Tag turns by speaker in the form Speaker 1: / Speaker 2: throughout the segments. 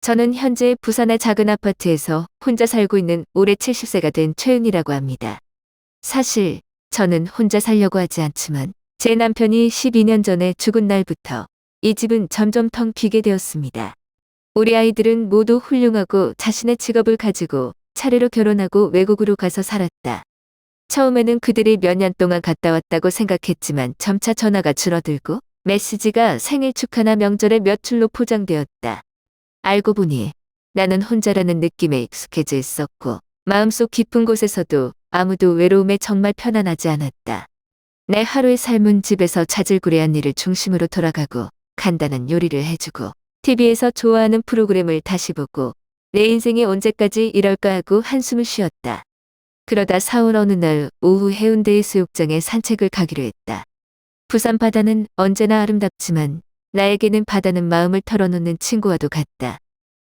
Speaker 1: 저는 현재 부산의 작은 아파트에서 혼자 살고 있는 올해 70세가 된 최은이라고 합니다. 사실 저는 혼자 살려고 하지 않지만 제 남편이 12년 전에 죽은 날부터 이 집은 점점 텅 비게 되었습니다. 우리 아이들은 모두 훌륭하고 자신의 직업을 가지고 차례로 결혼하고 외국으로 가서 살았다. 처음에는 그들이 몇 년 동안 갔다 왔다고 생각했지만 점차 전화가 줄어들고 메시지가 생일 축하나 명절에 몇 줄로 포장되었다. 알고 보니 나는 혼자라는 느낌에 익숙해져 있었고 마음속 깊은 곳에서도 아무도 외로움에 정말 편안하지 않았다. 내 하루의 삶은 집에서 자질구레한 일을 중심으로 돌아가고 간단한 요리를 해주고 TV에서 좋아하는 프로그램을 다시 보고 내 인생이 언제까지 이럴까 하고 한숨을 쉬었다. 그러다 4월 어느 날 오후 해운대의 수욕장에 산책을 가기로 했다. 부산 바다는 언제나 아름답지만 나에게는 바다는 마음을 털어놓는 친구와도 같다.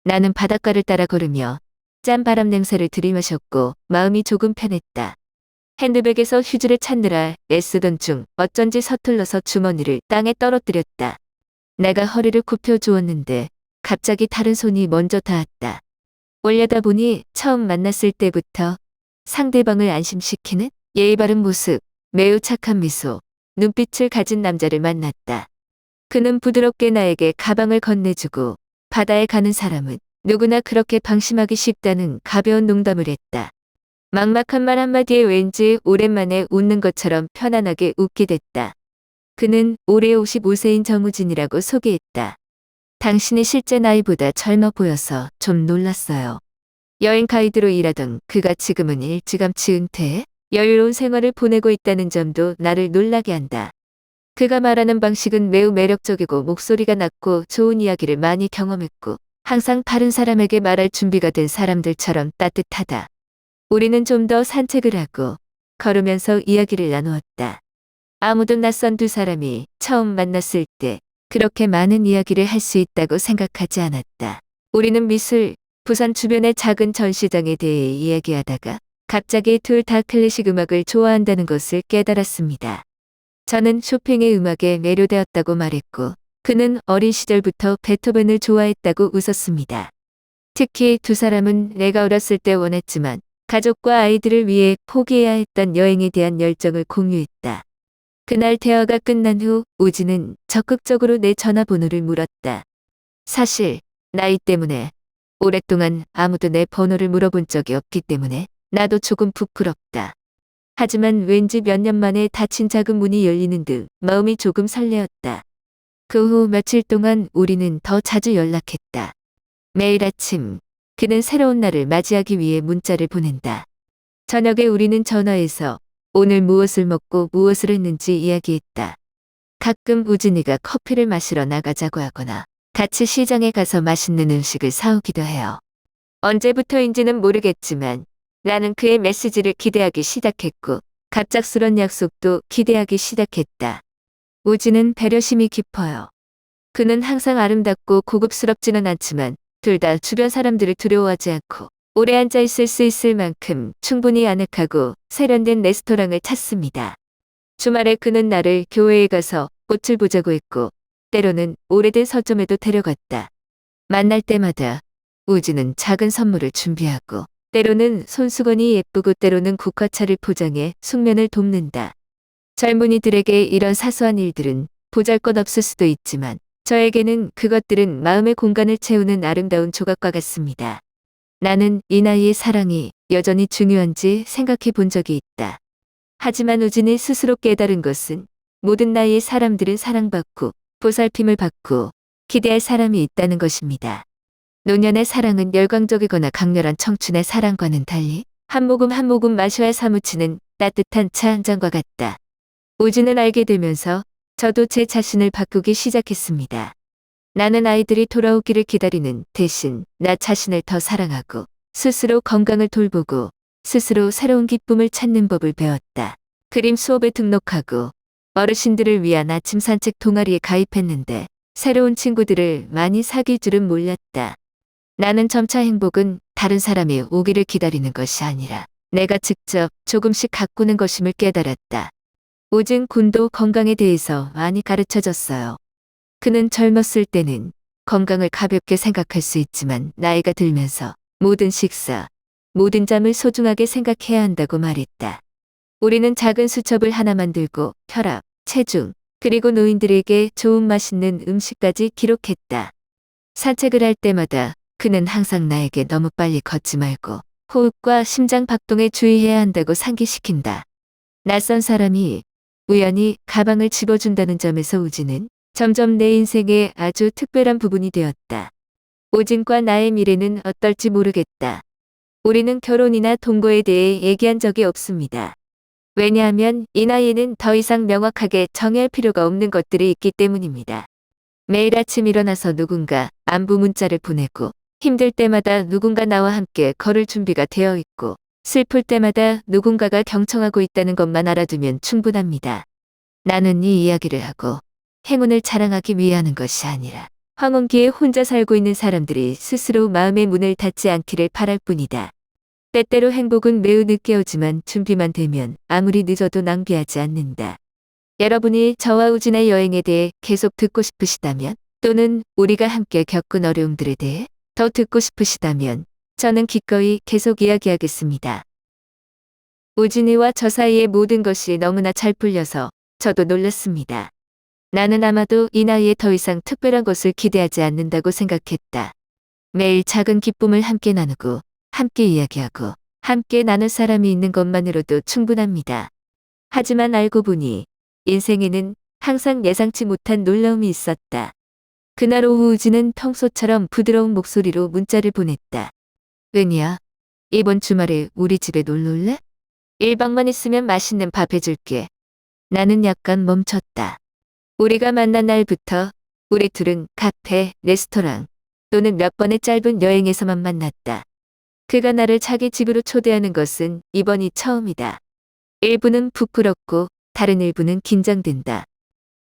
Speaker 1: 나는 바닷가를 따라 걸으며 짠 바람 냄새를 들이마셨고 마음이 조금 편했다. 핸드백에서 휴지를 찾느라 애쓰던 중 어쩐지 서툴러서 주머니를 땅에 떨어뜨렸다. 내가 허리를 굽혀 주었는데 갑자기 다른 손이 먼저 닿았다. 올려다보니 처음 만났을 때부터 상대방을 안심시키는 예의 바른 모습, 매우 착한 미소, 눈빛을 가진 남자를 만났다. 그는 부드럽게 나에게 가방을 건네주고 바다에 가는 사람은 누구나 그렇게 방심하기 쉽다는 가벼운 농담을 했다. 막막한 말 한마디에 왠지 오랜만에 웃는 것처럼 편안하게 웃게 됐다. 그는 올해 55세인 정우진이라고 소개했다. 당신의 실제 나이보다 젊어 보여서 좀 놀랐어요. 여행 가이드로 일하던 그가 지금은 일찌감치 은퇴해 여유로운 생활을 보내고 있다는 점도 나를 놀라게 한다. 그가 말하는 방식은 매우 매력적이고 목소리가 낮고 좋은 이야기를 많이 경험했고 항상 다른 사람에게 말할 준비가 된 사람들처럼 따뜻하다. 우리는 좀 더 산책을 하고 걸으면서 이야기를 나누었다. 아무도 낯선 두 사람이 처음 만났을 때 그렇게 많은 이야기를 할 수 있다고 생각하지 않았다. 우리는 미술, 부산 주변의 작은 전시장에 대해 이야기하다가 갑자기 둘 다 클래식 음악을 좋아한다는 것을 깨달았습니다. 저는 쇼팽의 음악에 매료되었다고 말했고 그는 어린 시절부터 베토벤을 좋아했다고 웃었습니다. 특히 두 사람은 내가 어렸을 때 원했지만 가족과 아이들을 위해 포기해야 했던 여행에 대한 열정을 공유했다. 그날 대화가 끝난 후 우진은 적극적으로 내 전화번호를 물었다. 사실 나이 때문에 오랫동안 아무도 내 번호를 물어본 적이 없기 때문에 나도 조금 부끄럽다. 하지만 왠지 몇 년 만에 닫힌 작은 문이 열리는 듯 마음이 조금 설레었다. 그 후 며칠 동안 우리는 더 자주 연락했다. 매일 아침 그는 새로운 날을 맞이하기 위해 문자를 보낸다. 저녁에 우리는 전화해서 오늘 무엇을 먹고 무엇을 했는지 이야기했다. 가끔 우진이가 커피를 마시러 나가자고 하거나 같이 시장에 가서 맛있는 음식을 사오기도 해요. 언제부터인지는 모르겠지만 나는 그의 메시지를 기대하기 시작했고 갑작스런 약속도 기대하기 시작했다. 우진은 배려심이 깊어요. 그는 항상 아름답고 고급스럽지는 않지만 둘 다 주변 사람들을 두려워하지 않고 오래 앉아 있을 수 있을 만큼 충분히 아늑하고 세련된 레스토랑을 찾습니다. 주말에 그는 나를 교회에 가서 꽃을 보자고 했고 때로는 오래된 서점에도 데려갔다. 만날 때마다 우진은 작은 선물을 준비하고 때로는 손수건이 예쁘고 때로는 국화차를 포장해 숙면을 돕는다. 젊은이들에게 이런 사소한 일들은 보잘것없을 수도 있지만 저에게는 그것들은 마음의 공간을 채우는 아름다운 조각과 같습니다. 나는 이 나이의 사랑이 여전히 중요한지 생각해 본 적이 있다. 하지만 우진이 스스로 깨달은 것은 모든 나이의 사람들은 사랑받고 보살핌을 받고 기대할 사람이 있다는 것입니다. 노년의 사랑은 열광적이거나 강렬한 청춘의 사랑과는 달리 한 모금 한 모금 마셔야 사무치는 따뜻한 차 한 잔과 같다. 우진을 알게 되면서 저도 제 자신을 바꾸기 시작했습니다. 나는 아이들이 돌아오기를 기다리는 대신 나 자신을 더 사랑하고 스스로 건강을 돌보고 스스로 새로운 기쁨을 찾는 법을 배웠다. 그림 수업에 등록하고 어르신들을 위한 아침 산책 동아리에 가입했는데 새로운 친구들을 많이 사귈 줄은 몰랐다. 나는 점차 행복은 다른 사람이 오기를 기다리는 것이 아니라 내가 직접 조금씩 가꾸는 것임을 깨달았다. 우진 군도 건강에 대해서 많이 가르쳐줬어요. 그는 젊었을 때는 건강을 가볍게 생각할 수 있지만 나이가 들면서 모든 식사, 모든 잠을 소중하게 생각해야 한다고 말했다. 우리는 작은 수첩을 하나만 들고 혈압, 체중, 그리고 노인들에게 좋은 맛있는 음식까지 기록했다. 산책을 할 때마다 그는 항상 나에게 너무 빨리 걷지 말고 호흡과 심장 박동에 주의해야 한다고 상기시킨다. 낯선 사람이 우연히 가방을 집어준다는 점에서 우진은 점점 내 인생의 아주 특별한 부분이 되었다. 우진과 나의 미래는 어떨지 모르겠다. 우리는 결혼이나 동거에 대해 얘기한 적이 없습니다. 왜냐하면 이 나이에는 더 이상 명확하게 정할 필요가 없는 것들이 있기 때문입니다. 매일 아침 일어나서 누군가 안부 문자를 보내고 힘들 때마다 누군가 나와 함께 걸을 준비가 되어 있고 슬플 때마다 누군가가 경청하고 있다는 것만 알아두면 충분합니다. 나는 이 이야기를 하고 행운을 자랑하기 위해 하는 것이 아니라 황혼기에 혼자 살고 있는 사람들이 스스로 마음의 문을 닫지 않기를 바랄 뿐이다. 때때로 행복은 매우 늦게 오지만 준비만 되면 아무리 늦어도 낭비하지 않는다. 여러분이 저와 우진의 여행에 대해 계속 듣고 싶으시다면 또는 우리가 함께 겪은 어려움들에 대해 더 듣고 싶으시다면 저는 기꺼이 계속 이야기하겠습니다. 우진이와 저 사이의 모든 것이 너무나 잘 풀려서 저도 놀랐습니다. 나는 아마도 이 나이에 더 이상 특별한 것을 기대하지 않는다고 생각했다. 매일 작은 기쁨을 함께 나누고 함께 이야기하고 함께 나눌 사람이 있는 것만으로도 충분합니다. 하지만 알고 보니 인생에는 항상 예상치 못한 놀라움이 있었다. 그날 오후 우진은 평소처럼 부드러운 목소리로 문자를 보냈다. 은희야, 이번 주말에 우리 집에 놀러 올래? 1박만 있으면 맛있는 밥 해줄게. 나는 약간 멈췄다. 우리가 만난 날부터 우리 둘은 카페, 레스토랑 또는 몇 번의 짧은 여행에서만 만났다. 그가 나를 자기 집으로 초대하는 것은 이번이 처음이다. 일부는 부끄럽고 다른 일부는 긴장된다.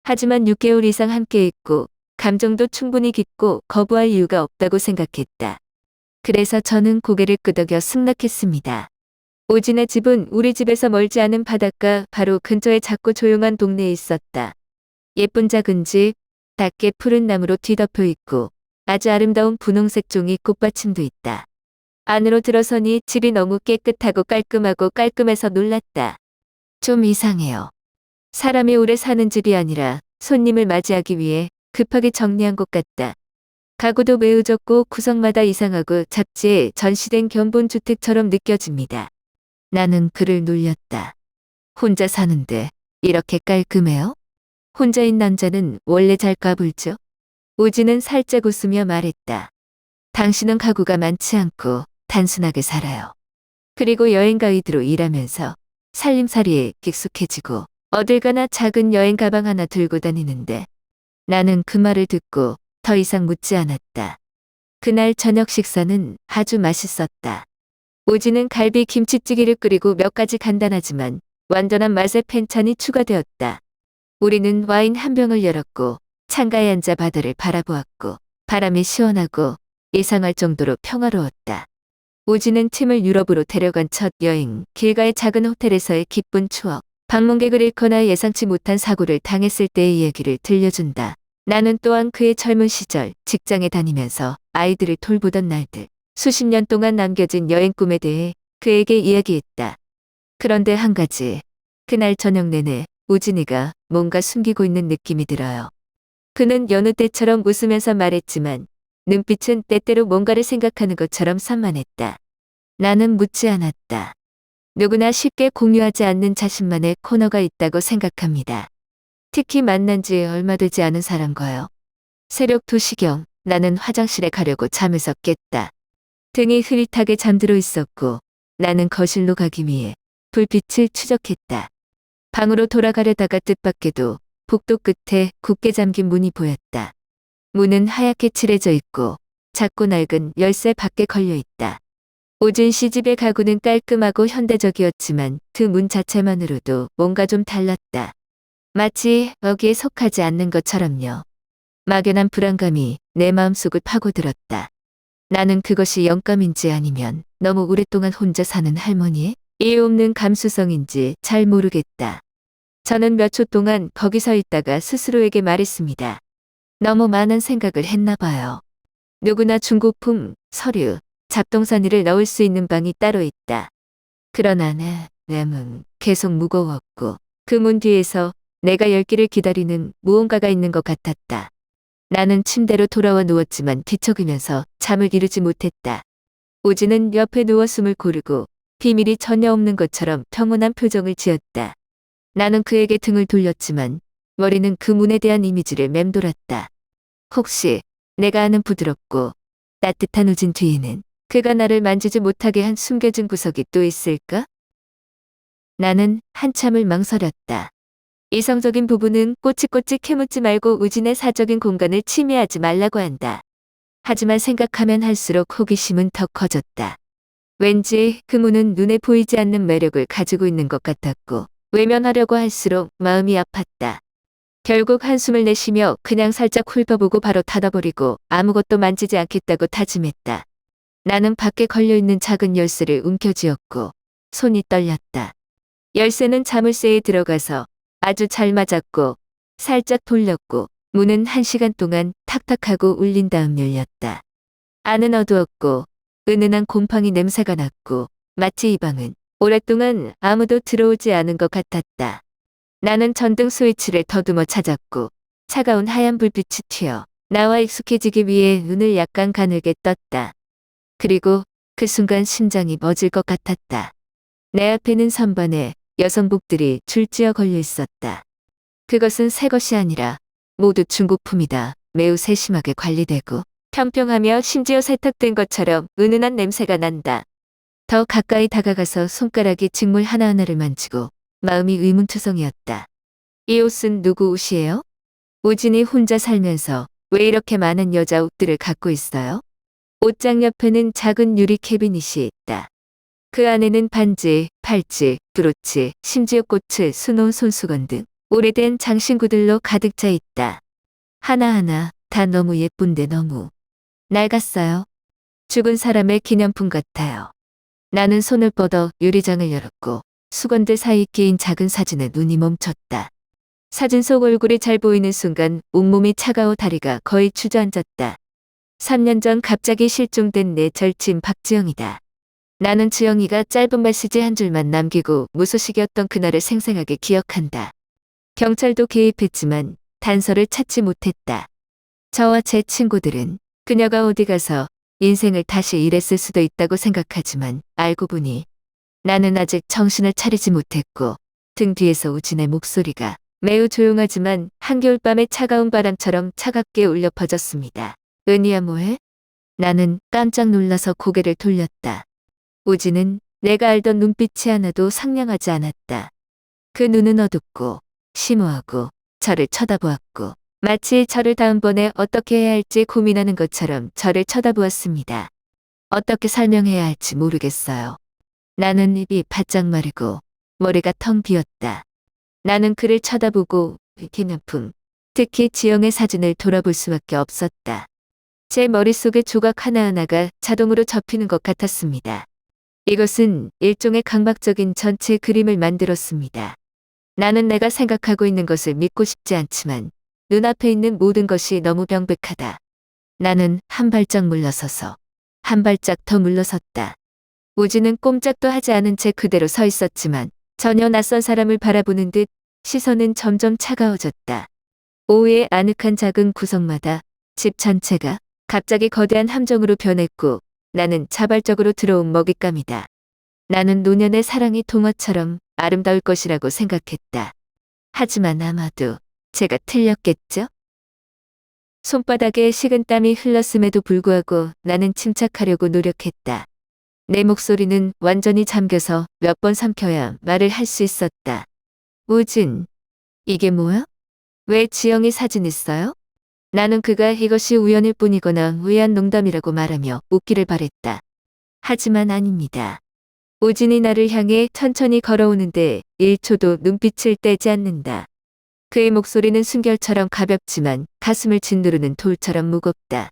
Speaker 1: 하지만 6개월 이상 함께 있고 감정도 충분히 깊고 거부할 이유가 없다고 생각했다. 그래서 저는 고개를 끄덕여 승낙했습니다. 우진의 집은 우리 집에서 멀지 않은 바닷가 바로 근처의 작고 조용한 동네에 있었다. 예쁜 작은 집, 낮게 푸른 나무로 뒤덮여 있고 아주 아름다운 분홍색 종이 꽃받침도 있다. 안으로 들어서니 집이 너무 깨끗하고 깔끔해서 놀랐다. 좀 이상해요. 사람이 오래 사는 집이 아니라 손님을 맞이하기 위해 급하게 정리한 것 같다. 가구도 매우 적고 구석마다 이상하고 잡지에 전시된 견본주택처럼 느껴집니다. 나는 그를 놀렸다. 혼자 사는데 이렇게 깔끔해요? 혼자인 남자는 원래 잘 까불죠? 우진은 살짝 웃으며 말했다. 당신은 가구가 많지 않고 단순하게 살아요. 그리고 여행 가이드로 일하면서 살림살이에 익숙해지고 어딜 가나 작은 여행 가방 하나 들고 다니는데 나는 그 말을 듣고 더 이상 묻지 않았다. 그날 저녁 식사는 아주 맛있었다. 우진은 갈비 김치찌개를 끓이고 몇 가지 간단하지만 완전한 맛의 펜찬이 추가되었다. 우리는 와인 한 병을 열었고 창가에 앉아 바다를 바라보았고 바람이 시원하고 예상할 정도로 평화로웠다. 우진은 팀을 유럽으로 데려간 첫 여행, 길가의 작은 호텔에서의 기쁜 추억, 방문객을 잃거나 예상치 못한 사고를 당했을 때의 이야기를 들려준다. 나는 또한 그의 젊은 시절 직장에 다니면서 아이들을 돌보던 날들, 수십 년 동안 남겨진 여행 꿈에 대해 그에게 이야기했다. 그런데 한 가지, 그날 저녁 내내 우진이가 뭔가 숨기고 있는 느낌이 들어요. 그는 여느 때처럼 웃으면서 말했지만 눈빛은 때때로 뭔가를 생각하는 것처럼 산만했다. 나는 묻지 않았다. 누구나 쉽게 공유하지 않는 자신만의 코너가 있다고 생각합니다. 특히 만난 지 얼마 되지 않은 사람과요. 새벽 2시경 나는 화장실에 가려고 잠에서 깼다. 등이 흐릿하게 잠들어 있었고 나는 거실로 가기 위해 불빛을 추적했다. 방으로 돌아가려다가 뜻밖에도 복도 끝에 굳게 잠긴 문이 보였다. 문은 하얗게 칠해져 있고 작고 낡은 열쇠 밖에 걸려 있다. 우진 씨 집의 가구는 깔끔하고 현대적이었지만 그 문 자체만으로도 뭔가 좀 달랐다. 마치 여기에 속하지 않는 것처럼요. 막연한 불안감이 내 마음속을 파고들었다. 나는 그것이 영감인지 아니면 너무 오랫동안 혼자 사는 할머니의 이유 없는 감수성인지 잘 모르겠다. 저는 몇 초 동안 거기 서 있다가 스스로에게 말했습니다. 너무 많은 생각을 했나 봐요. 누구나 중고품, 서류, 잡동사니를 넣을 수 있는 방이 따로 있다. 그러나 내 램은 계속 무거웠고 그 문 뒤에서 내가 열기를 기다리는 무언가가 있는 것 같았다. 나는 침대로 돌아와 누웠지만 뒤척이면서 잠을 이루지 못했다. 오지는 옆에 누워 숨을 고르고 비밀이 전혀 없는 것처럼 평온한 표정을 지었다. 나는 그에게 등을 돌렸지만 머리는 그 문에 대한 이미지를 맴돌았다. 혹시 내가 아는 부드럽고 따뜻한 우진 뒤에는 그가 나를 만지지 못하게 한 숨겨진 구석이 또 있을까? 나는 한참을 망설였다. 이성적인 부부는 꼬치꼬치 캐묻지 말고 우진의 사적인 공간을 침해하지 말라고 한다. 하지만 생각하면 할수록 호기심은 더 커졌다. 왠지 그 문은 눈에 보이지 않는 매력을 가지고 있는 것 같았고 외면하려고 할수록 마음이 아팠다. 결국 한숨을 내쉬며 그냥 살짝 훑어보고 바로 닫아버리고 아무것도 만지지 않겠다고 다짐했다. 나는 밖에 걸려있는 작은 열쇠를 움켜쥐었고 손이 떨렸다. 열쇠는 자물쇠에 들어가서 아주 잘 맞았고 살짝 돌렸고 문은 1시간 동안 탁탁하고 울린 다음 열렸다. 안은 어두웠고 은은한 곰팡이 냄새가 났고 마치 이 방은 오랫동안 아무도 들어오지 않은 것 같았다. 나는 전등 스위치를 더듬어 찾았고 차가운 하얀 불빛이 튀어 나와 익숙해지기 위해 눈을 약간 가늘게 떴다. 그리고 그 순간 심장이 멎을 것 같았다. 내 앞에는 선반에 여성복들이 줄지어 걸려 있었다. 그것은 새 것이 아니라 모두 중고품이다. 매우 세심하게 관리되고 평평하며 심지어 세탁된 것처럼 은은한 냄새가 난다. 더 가까이 다가가서 손가락이 직물 하나하나를 만지고 마음이 의문투성이었다. 이 옷은 누구 옷이에요? 우진이 혼자 살면서 왜 이렇게 많은 여자 옷들을 갖고 있어요? 옷장 옆에는 작은 유리 캐비닛이 있다. 그 안에는 반지, 팔찌, 브로치, 심지어 꽃을 수놓은 손수건 등 오래된 장신구들로 가득 차 있다. 하나하나 다 너무 예쁜데 너무 낡았어요. 죽은 사람의 기념품 같아요. 나는 손을 뻗어 유리장을 열었고 수건들 사이 끼인 작은 사진에 눈이 멈췄다. 사진 속 얼굴이 잘 보이는 순간 온몸이 차가워 다리가 거의 주저앉았다. 3년 전 갑자기 실종된 내 절친 박지영이다. 나는 지영이가 짧은 메시지 한 줄만 남기고 무소식이었던 그날을 생생하게 기억한다. 경찰도 개입했지만 단서를 찾지 못했다. 저와 제 친구들은 그녀가 어디 가서 인생을 다시 일했을 수도 있다고 생각하지만 알고 보니 나는 아직 정신을 차리지 못했고 등 뒤에서 우진의 목소리가 매우 조용하지만 한겨울밤의 차가운 바람처럼 차갑게 울려 퍼졌습니다. 은희야 뭐해? 나는 깜짝 놀라서 고개를 돌렸다. 우진은 내가 알던 눈빛이 하나도 상냥하지 않았다. 그 눈은 어둡고 심오하고 저를 쳐다보았고 마치 저를 다음번에 어떻게 해야 할지 고민하는 것처럼 저를 쳐다보았습니다. 어떻게 설명해야 할지 모르겠어요. 나는 입이 바짝 마르고 머리가 텅 비었다. 나는 그를 쳐다보고 기념품, 특히 지영의 사진을 돌아볼 수밖에 없었다. 제 머릿속의 조각 하나하나가 자동으로 접히는 것 같았습니다. 이것은 일종의 강박적인 전체 그림을 만들었습니다. 나는 내가 생각하고 있는 것을 믿고 싶지 않지만 눈앞에 있는 모든 것이 너무 명백하다. 나는 한 발짝 물러서서 한 발짝 더 물러섰다. 우진은 꼼짝도 하지 않은 채 그대로 서 있었지만 전혀 낯선 사람을 바라보는 듯 시선은 점점 차가워졌다. 오후의 아늑한 작은 구석마다 집 전체가 갑자기 거대한 함정으로 변했고 나는 자발적으로 들어온 먹잇감이다. 나는 노년의 사랑이 동화처럼 아름다울 것이라고 생각했다. 하지만 아마도 제가 틀렸겠죠? 손바닥에 식은땀이 흘렀음에도 불구하고 나는 침착하려고 노력했다. 내 목소리는 완전히 잠겨서 몇 번 삼켜야 말을 할 수 있었다. 우진, 이게 뭐야? 왜 지영이 사진 있어요? 나는 그가 이것이 우연일 뿐이거나 우연한 농담이라고 말하며 웃기를 바랬다. 하지만 아닙니다. 우진이 나를 향해 천천히 걸어오는데 1초도 눈빛을 떼지 않는다. 그의 목소리는 순결처럼 가볍지만 가슴을 짓누르는 돌처럼 무겁다.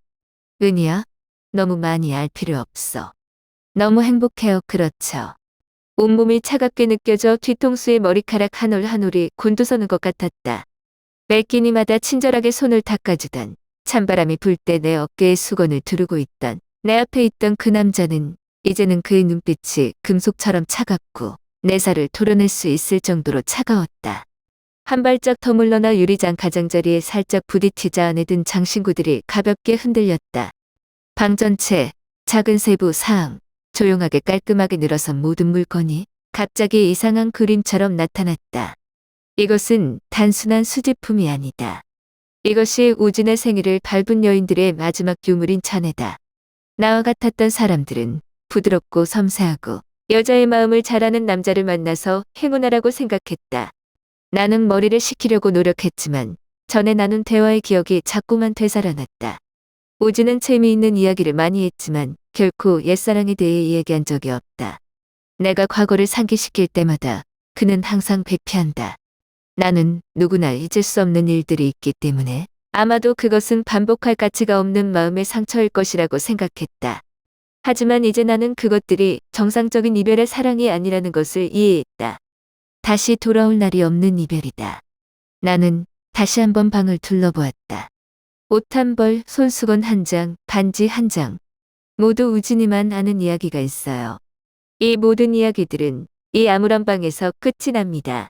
Speaker 1: 은희야, 너무 많이 알 필요 없어. 너무 행복해요. 그렇죠. 온몸이 차갑게 느껴져 뒤통수에 머리카락 한 올 한 올이 곤두서는 것 같았다. 매 끼니마다 친절하게 손을 닦아주던, 찬바람이 불 때 내 어깨에 수건을 두르고 있던, 내 앞에 있던 그 남자는 이제는 그의 눈빛이 금속처럼 차갑고 내 살을 도려낼 수 있을 정도로 차가웠다. 한 발짝 더 물러나 유리장 가장자리에 살짝 부딪히자 안에 든 장신구들이 가볍게 흔들렸다. 방 전체, 작은 세부 사항, 조용하게 깔끔하게 늘어선 모든 물건이 갑자기 이상한 그림처럼 나타났다. 이것은 단순한 수집품이 아니다. 이것이 우진의 생일을 밟은 여인들의 마지막 유물인 잔해다. 나와 같았던 사람들은 부드럽고 섬세하고 여자의 마음을 잘 아는 남자를 만나서 행운하라고 생각했다. 나는 머리를 식히려고 노력했지만 전에 나눈 대화의 기억이 자꾸만 되살아났다. 우진은 재미있는 이야기를 많이 했지만 결코 옛사랑에 대해 이야기한 적이 없다. 내가 과거를 상기시킬 때마다 그는 항상 회피한다. 나는 누구나 잊을 수 없는 일들이 있기 때문에 아마도 그것은 반복할 가치가 없는 마음의 상처일 것이라고 생각했다. 하지만 이제 나는 그것들이 정상적인 이별의 사랑이 아니라는 것을 이해했다. 다시 돌아올 날이 없는 이별이다. 나는 다시 한번 방을 둘러보았다. 옷 한 벌, 손수건 한 장, 반지 한 장. 모두 우진이만 아는 이야기가 있어요. 이 모든 이야기들은 이 아무런 방에서 끝이 납니다.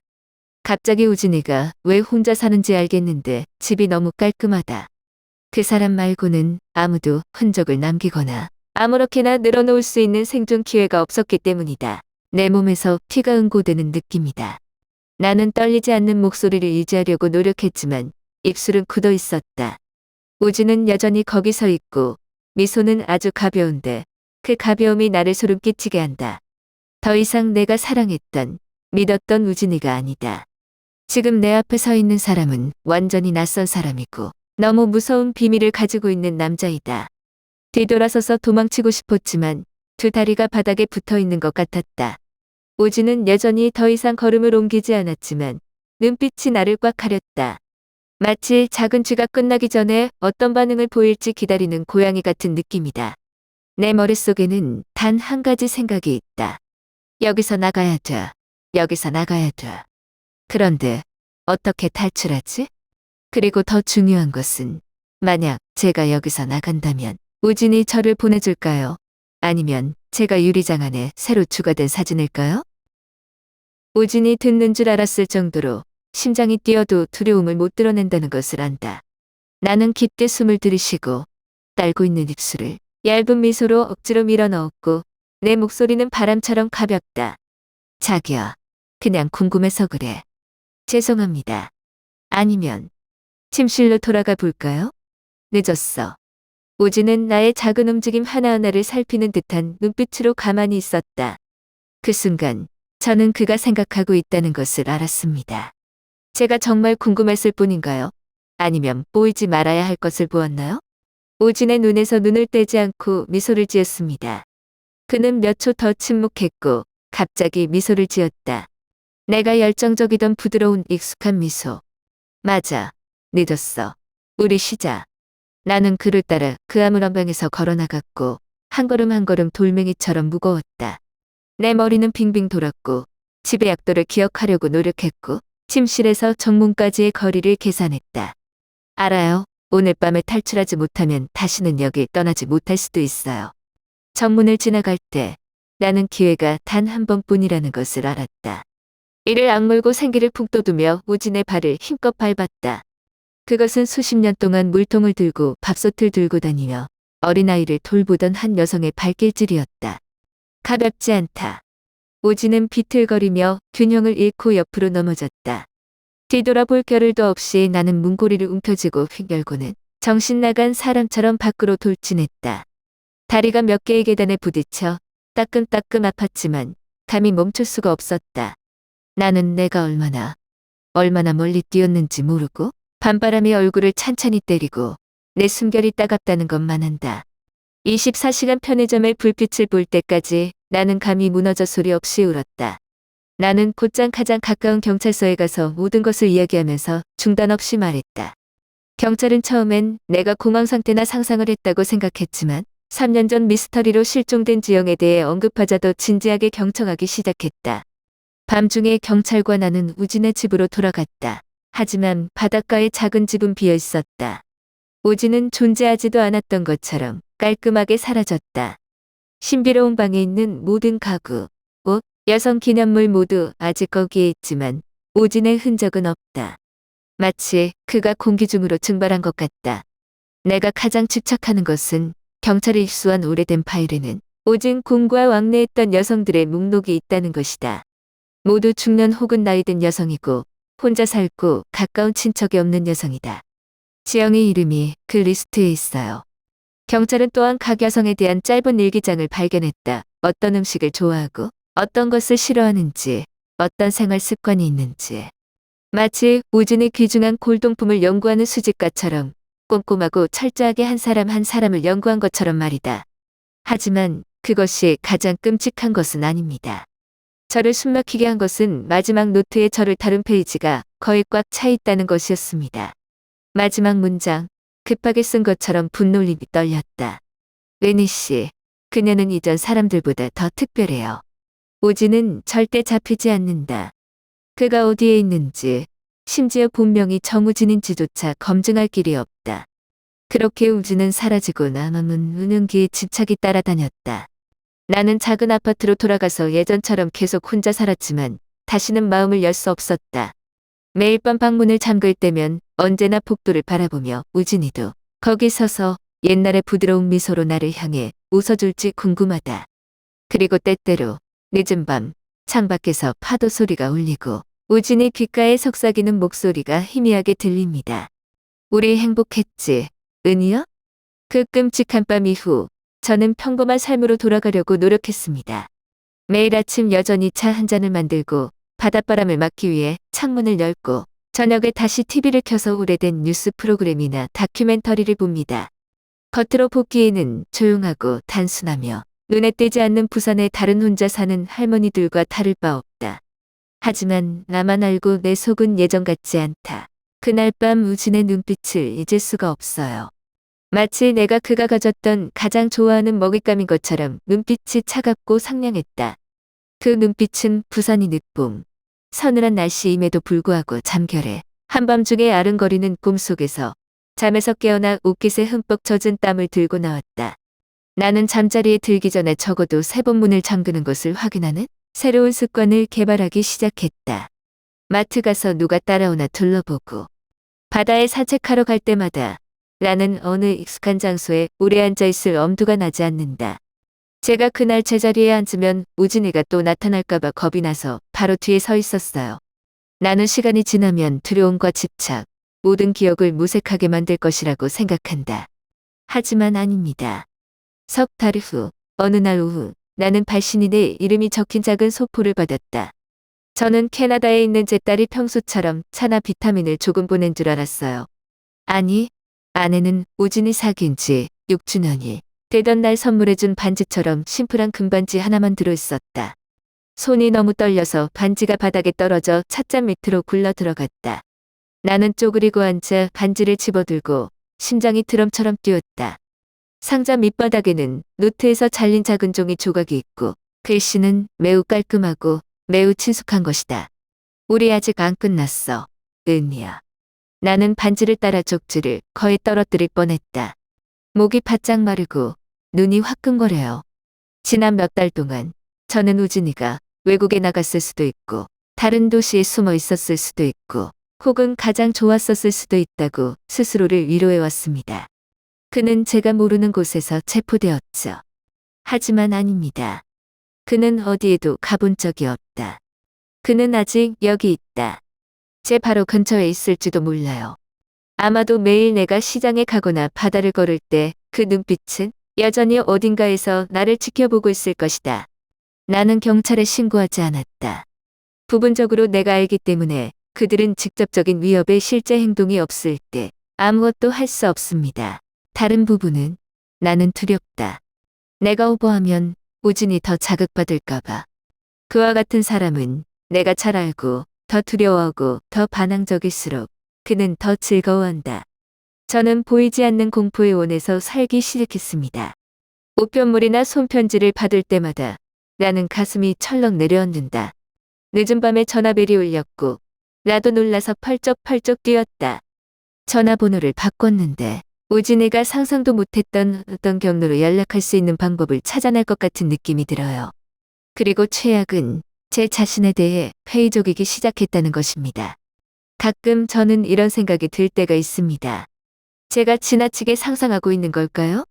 Speaker 1: 갑자기 우진이가 왜 혼자 사는지 알겠는데 집이 너무 깔끔하다. 그 사람 말고는 아무도 흔적을 남기거나 아무렇게나 늘어놓을 수 있는 생존 기회가 없었기 때문이다. 내 몸에서 피가 응고되는 느낌이다. 나는 떨리지 않는 목소리를 유지하려고 노력했지만 입술은 굳어 있었다. 우진은 여전히 거기 서 있고 미소는 아주 가벼운데 그 가벼움이 나를 소름 끼치게 한다. 더 이상 내가 사랑했던, 믿었던 우진이가 아니다. 지금 내 앞에 서 있는 사람은 완전히 낯선 사람이고 너무 무서운 비밀을 가지고 있는 남자이다. 뒤돌아서서 도망치고 싶었지만 두 다리가 바닥에 붙어 있는 것 같았다. 우진은 여전히 더 이상 걸음을 옮기지 않았지만 눈빛이 나를 꽉 가렸다. 마치 작은 쥐가 끝나기 전에 어떤 반응을 보일지 기다리는 고양이 같은 느낌이다. 내 머릿속에는 단 한 가지 생각이 있다. 여기서 나가야 돼. 여기서 나가야 돼. 그런데 어떻게 탈출하지? 그리고 더 중요한 것은 만약 제가 여기서 나간다면 우진이 저를 보내줄까요? 아니면 제가 유리장 안에 새로 추가된 사진일까요? 우진이 듣는 줄 알았을 정도로 심장이 뛰어도 두려움을 못 드러낸다는 것을 안다. 나는 깊게 숨을 들이쉬고 딸고 있는 입술을 얇은 미소로 억지로 밀어넣었고 내 목소리는 바람처럼 가볍다. 자기야, 그냥 궁금해서 그래. 죄송합니다. 아니면 침실로 돌아가 볼까요? 늦었어. 우진은 나의 작은 움직임 하나하나를 살피는 듯한 눈빛으로 가만히 있었다. 그 순간 저는 그가 생각하고 있다는 것을 알았습니다. 제가 정말 궁금했을 뿐인가요? 아니면 보이지 말아야 할 것을 보았나요? 우진의 눈에서 눈을 떼지 않고 미소를 지었습니다. 그는 몇 초 더 침묵했고 갑자기 미소를 지었다. 내가 열정적이던 부드러운 익숙한 미소. 맞아. 늦었어. 우리 쉬자. 나는 그를 따라 그 아무런 방에서 걸어나갔고 한 걸음 한 걸음 돌멩이처럼 무거웠다. 내 머리는 빙빙 돌았고 집의 약도를 기억하려고 노력했고 침실에서 정문까지의 거리를 계산했다. 알아요. 오늘 밤에 탈출하지 못하면 다시는 여길 떠나지 못할 수도 있어요. 정문을 지나갈 때 나는 기회가 단 한 번뿐이라는 것을 알았다. 이를 악물고 생기를 북돋우며 우진의 발을 힘껏 밟았다. 그것은 수십 년 동안 물통을 들고 밥솥을 들고 다니며 어린아이를 돌보던 한 여성의 발길질이었다. 가볍지 않다. 우진은 비틀거리며 균형을 잃고 옆으로 넘어졌다. 뒤돌아볼 겨를도 없이 나는 문고리를 움켜쥐고 휙 열고는 정신 나간 사람처럼 밖으로 돌진했다. 다리가 몇 개의 계단에 부딪혀 따끔따끔 아팠지만 감히 멈출 수가 없었다. 나는 내가 얼마나 멀리 뛰었는지 모르고 밤바람이 얼굴을 찬찬히 때리고 내 숨결이 따갑다는 것만 안다. 24시간 편의점의 불빛을 볼 때까지 나는 감히 무너져 소리 없이 울었다. 나는 곧장 가장 가까운 경찰서에 가서 모든 것을 이야기하면서 중단 없이 말했다. 경찰은 처음엔 내가 공황 상태나 상상을 했다고 생각했지만 3년 전 미스터리로 실종된 지영에 대해 언급하자도 진지하게 경청하기 시작했다. 밤중에 경찰과 나는 우진의 집으로 돌아갔다. 하지만 바닷가에 작은 집은 비어 있었다. 오지는 존재하지도 않았던 것처럼 깔끔하게 사라졌다. 신비로운 방에 있는 모든 가구, 옷, 여성 기념물 모두 아직 거기에 있지만 오진의 흔적은 없다. 마치 그가 공기 중으로 증발한 것 같다. 내가 가장 집착하는 것은 경찰이 입수한 오래된 파일에는 오진 공과 왕래했던 여성들의 목록이 있다는 것이다. 모두 중년 혹은 나이 든 여성이고 혼자 살고 가까운 친척이 없는 여성이다. 지영의 이름이 그 리스트에 있어요. 경찰은 또한 각 여성에 대한 짧은 일기장을 발견했다. 어떤 음식을 좋아하고 어떤 것을 싫어하는지, 어떤 생활 습관이 있는지. 마치 오진의 귀중한 골동품을 연구하는 수집가처럼 꼼꼼하고 철저하게 한 사람 한 사람을 연구한 것처럼 말이다. 하지만 그것이 가장 끔찍한 것은 아닙니다. 저를 숨막히게 한 것은 마지막 노트에 저를 다룬 페이지가 거의 꽉 차 있다는 것이었습니다. 마지막 문장, 급하게 쓴 것처럼 분놀림이 떨렸다. 레니 씨, 그녀는 이전 사람들보다 더 특별해요. 오지는 절대 잡히지 않는다. 그가 어디에 있는지, 심지어 본명이 정우진인지조차 검증할 길이 없다. 그렇게 우지는 사라지고 남은 은은기에 집착이 따라다녔다. 나는 작은 아파트로 돌아가서 예전처럼 계속 혼자 살았지만 다시는 마음을 열 수 없었다. 매일 밤 방문을 잠글 때면 언제나 복도를 바라보며 우진이도 거기 서서 옛날의 부드러운 미소로 나를 향해 웃어줄지 궁금하다. 그리고 때때로 늦은 밤 창밖에서 파도 소리가 울리고 우진의 귓가에 속삭이는 목소리가 희미하게 들립니다. 우리 행복했지, 은희야? 그 끔찍한 밤 이후 저는 평범한 삶으로 돌아가려고 노력했습니다. 매일 아침 여전히 차 한 잔을 만들고 바닷바람을 맞기 위해 창문을 열고 저녁에 다시 TV를 켜서 오래된 뉴스 프로그램이나 다큐멘터리를 봅니다. 겉으로 보기에는 조용하고 단순하며 눈에 띄지 않는 부산의 다른 혼자 사는 할머니들과 다를 바 없다. 하지만 나만 알고 내 속은 예전 같지 않다. 그날 밤 우진의 눈빛을 잊을 수가 없어요. 마치 내가 그가 가졌던 가장 좋아하는 먹잇감인 것처럼 눈빛이 차갑고 상냥했다. 그 눈빛은 부산이 늦봄, 서늘한 날씨임에도 불구하고 잠결에 한밤중에 아른거리는 꿈속에서 잠에서 깨어나 옷깃에 흠뻑 젖은 땀을 들고 나왔다. 나는 잠자리에 들기 전에 적어도 3번 문을 잠그는 것을 확인하는 새로운 습관을 개발하기 시작했다. 마트 가서 누가 따라오나 둘러보고 바다에 산책하러 갈 때마다 나는 어느 익숙한 장소에 오래 앉아 있을 엄두가 나지 않는다. 제가 그날 제자리에 앉으면 우진이가 또 나타날까봐 겁이 나서 바로 뒤에 서 있었어요. 나는 시간이 지나면 두려움과 집착, 모든 기억을 무색하게 만들 것이라고 생각한다. 하지만 아닙니다. 석 달 후, 어느 날 오후, 나는 발신인의 이름이 적힌 작은 소포를 받았다. 저는 캐나다에 있는 제 딸이 평소처럼 차나 비타민을 조금 보낸 줄 알았어요. 아니, 안에는 우진이 사귄 지 6주년이 되던 날 선물해준 반지처럼 심플한 금반지 하나만 들어있었다. 손이 너무 떨려서 반지가 바닥에 떨어져 찻잔 밑으로 굴러 들어갔다. 나는 쪼그리고 앉아 반지를 집어들고 심장이 드럼처럼 뛰었다. 상자 밑바닥에는 노트에서 잘린 작은 종이 조각이 있고 글씨는 매우 깔끔하고 매우 친숙한 것이다. 우리 아직 안 끝났어, 은희야. 나는 반지를 따라 쪽지를 거의 떨어뜨릴 뻔했다. 목이 바짝 마르고 눈이 화끈거려요. 지난 몇 달 동안 저는 우진이가 외국에 나갔을 수도 있고 다른 도시에 숨어 있었을 수도 있고 혹은 가장 좋았었을 수도 있다고 스스로를 위로해왔습니다. 그는 제가 모르는 곳에서 체포되었죠. 하지만 아닙니다. 그는 어디에도 가본 적이 없다. 그는 아직 여기 있다. 제 바로 근처에 있을지도 몰라요. 아마도 매일 내가 시장에 가거나 바다를 걸을 때 그 눈빛은 여전히 어딘가에서 나를 지켜보고 있을 것이다. 나는 경찰에 신고하지 않았다. 부분적으로 내가 알기 때문에 그들은 직접적인 위협의 실제 행동이 없을 때 아무것도 할 수 없습니다. 다른 부분은 나는 두렵다. 내가 오버하면 우진이 더 자극받을까봐. 그와 같은 사람은 내가 잘 알고 더 두려워하고 더 반항적일수록 그는 더 즐거워한다. 저는 보이지 않는 공포의 원에서 살기 시작했습니다. 우편물이나 손편지를 받을 때마다 나는 가슴이 철렁 내려앉는다. 늦은 밤에 전화벨이 울렸고 나도 놀라서 펄쩍펄쩍 뛰었다. 전화번호를 바꿨는데 우진이가 상상도 못했던 어떤 경로로 연락할 수 있는 방법을 찾아낼 것 같은 느낌이 들어요. 그리고 최악은 제 자신에 대해 회의적이기 시작했다는 것입니다. 가끔 저는 이런 생각이 들 때가 있습니다. 제가 지나치게 상상하고 있는 걸까요?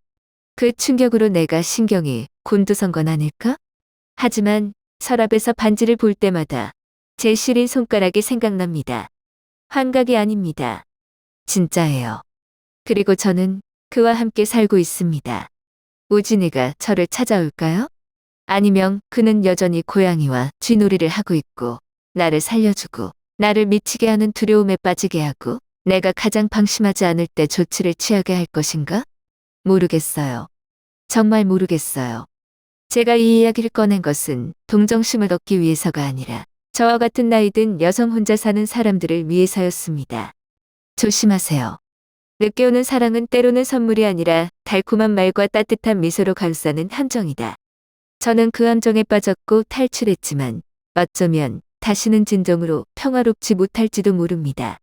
Speaker 1: 그 충격으로 내가 신경이 곤두선 건 아닐까? 하지만 서랍에서 반지를 볼 때마다 제 시린 손가락이 생각납니다. 환각이 아닙니다. 진짜예요. 그리고 저는 그와 함께 살고 있습니다. 우진이가 저를 찾아올까요? 아니면 그는 여전히 고양이와 쥐놀이를 하고 있고 나를 살려주고 나를 미치게 하는 두려움에 빠지게 하고 내가 가장 방심하지 않을 때 조치를 취하게 할 것인가? 모르겠어요. 정말 모르겠어요. 제가 이 이야기를 꺼낸 것은 동정심을 얻기 위해서가 아니라 저와 같은 나이 든 여성 혼자 사는 사람들을 위해서였습니다. 조심하세요. 늦게 오는 사랑은 때로는 선물이 아니라 달콤한 말과 따뜻한 미소로 감싸는 함정이다. 저는 그 함정에 빠졌고 탈출했지만 어쩌면 다시는 진정으로 평화롭지 못할지도 모릅니다.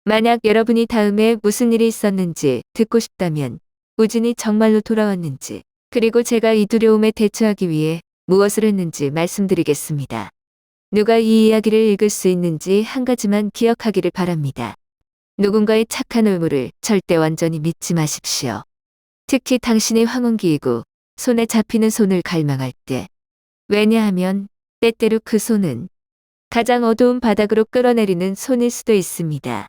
Speaker 1: 만약 여러분이 다음에 무슨 일이 있었는지 듣고 싶다면 우진이 정말로 돌아왔는지 그리고 제가 이 두려움에 대처하기 위해 무엇을 했는지 말씀드리겠습니다. 누가 이 이야기를 읽을 수 있는지 한 가지만 기억하기를 바랍니다. 누군가의 착한 의무를 절대 완전히 믿지 마십시오. 특히 당신이 황혼기이고 손에 잡히는 손을 갈망할 때. 왜냐하면 때때로 그 손은 가장 어두운 바닥으로 끌어내리는 손일 수도 있습니다.